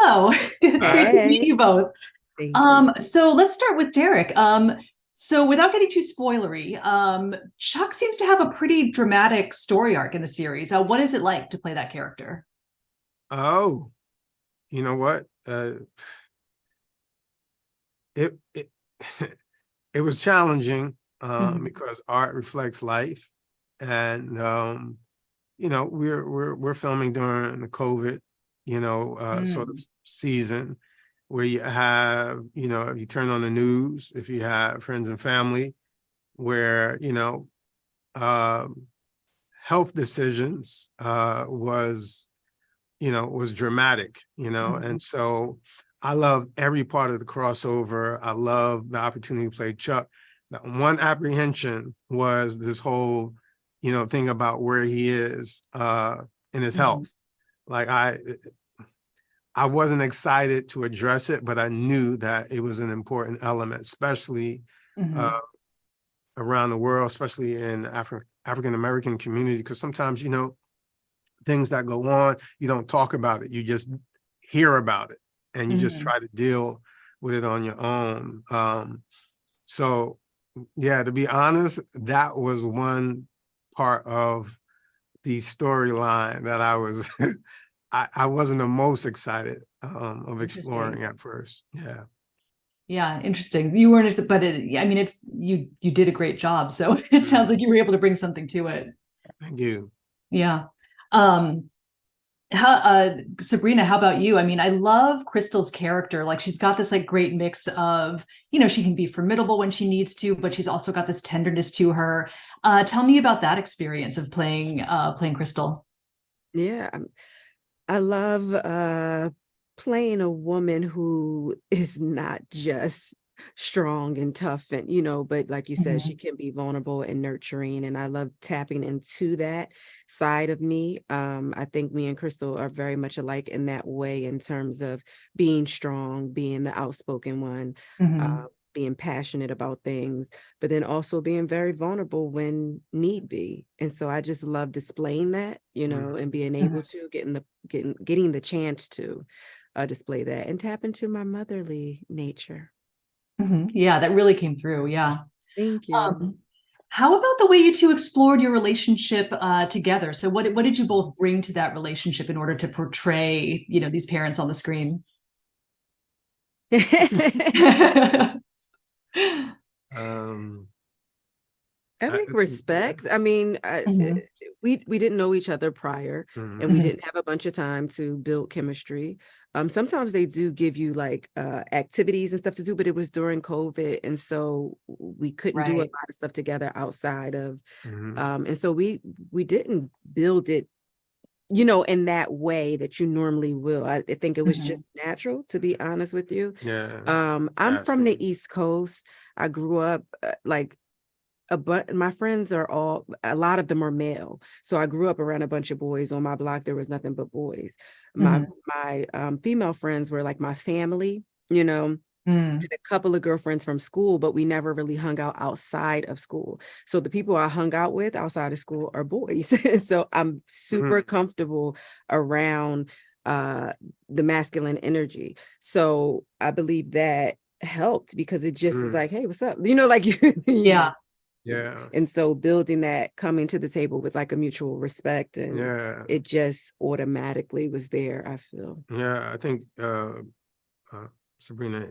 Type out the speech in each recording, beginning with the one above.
Hello. It's great to meet Hey, you both. thank you. So let's start with Derek. So without getting too spoilery, Chuck seems to have a pretty dramatic story arc in the series. What is it like to play that character? Oh, you know what? It it was challenging Mhm. because art reflects life, and we're filming during the COVID, sort of Mm. season where you have, if you turn on the news, if you have friends and family, where um, health decisions was dramatic, Mhm. and so I love every part of the crossover. I love the opportunity to play Chuck. The one apprehension was this whole, thing about where he is in his Mhm. health. Like I wasn't excited to address it, but I knew that it was an important element, especially uh, Mhm. around the world, especially in African American community, because sometimes, things that go on, you don't talk about it. You just hear about it and you just Mhm. try to deal with it on your own. So yeah, to be honest, that was one part of the storyline that I was I wasn't the most excited of Interesting. exploring at first. Yeah. Yeah, interesting. You weren't, but I mean, it's you did a great job. So it sounds Mm, like you were able to bring something to it. thank you. Yeah. Um, Sabrina, how about you? I mean, I love Crystal's character. Like she's got this like great mix of, she can be formidable when she needs to, but she's also got this tenderness to her. Tell me about that experience of playing Crystal. Yeah, I love playing a woman who is not just strong and tough and but like you said, she Mhm. can be vulnerable and nurturing, and I love tapping into that side of me. I think me and Crystal are very much alike in that way, in terms of being strong, being the outspoken one, uh, Mhm. being passionate about things, but then also being very vulnerable when need be. And so I just love displaying that, and being able Mhm. to getting the chance to display that and tap into my motherly nature. Mhm. Yeah, that really came through. Yeah. Thank you. Um, how about the way you two explored your relationship together? So what did you both bring to that relationship in order to portray, these parents on the screen? um Mhm. I think respect. I mean, we didn't know each other prior, and we Mhm. didn't have a bunch of time to build chemistry. Sometimes they do give you like activities and stuff to do, but it was during COVID, and so we couldn't do a Right. lot of stuff together outside of. And so we didn't build it, in that way that you normally will. I think it was Mhm. just natural, to be honest with you. Yeah, I'm from the casting. East Coast. I grew up like but my friends are a lot of them are male. So I grew up around a bunch of boys. On my block, there was nothing but boys. My Mhm. my female friends were like my family, you know, Mm. and a couple of girlfriends from school, but we never really hung out outside of school. So the people I hung out with outside of school are boys. So I'm super Mhm. comfortable around uh the masculine energy. So I believe that helped, because it just was Mm. like, hey, what's up? Like Yeah. Yeah, and so building that, coming to the table with like a mutual respect, and yeah, it just automatically was there, I feel. yeah. I think uh, Sabrina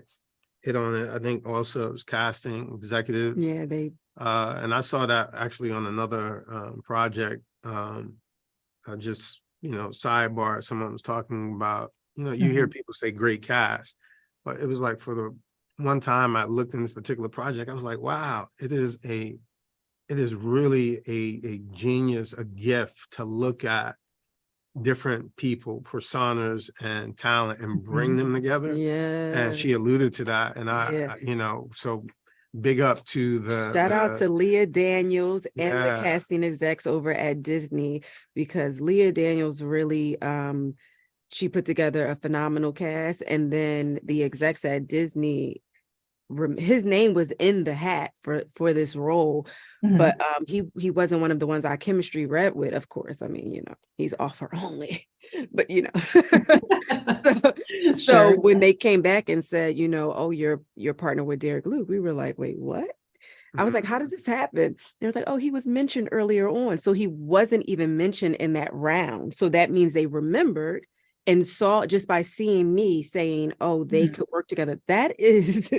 hit on it. I think also it was casting executives, Yeah, they and I saw that actually on another project. Just sidebar. Someone was talking about you hear Mhm. people say great cast, but it was like for the one time I looked in this particular project, I was like, wow, it is really a genius, a gift to look at different people, personas, and talent and bring Mhm. them together. And yeah she alluded to that. And yeah so big up to shout out to Leah Daniels and the yeah. casting execs over at Disney, because Leah Daniels really she put together a phenomenal cast, and then the execs at Disney, his name was in the hat for this role, Mhm. but he wasn't one of the ones I chemistry read with, of course. I mean, he's offer only, but so So Sure. when they came back and said, you know, oh, you're partner with Derek Luke, we were like, wait, what? I was like, how did this happen? They was like, oh, he was mentioned earlier on. So he wasn't even mentioned in that round. So that means they remembered and saw just by seeing me saying, oh, they could work together. That is,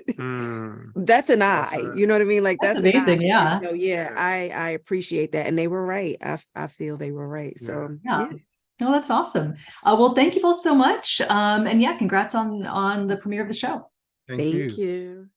that's an eye. You know what I mean? Like That's that's an amazing. eye. Yeah. And so yeah, I appreciate that. And they were right. I feel they were right. So Yeah. yeah. No, that's awesome. Well, thank you both so much. And yeah, congrats on the premiere of the show. Thank you. Thank you.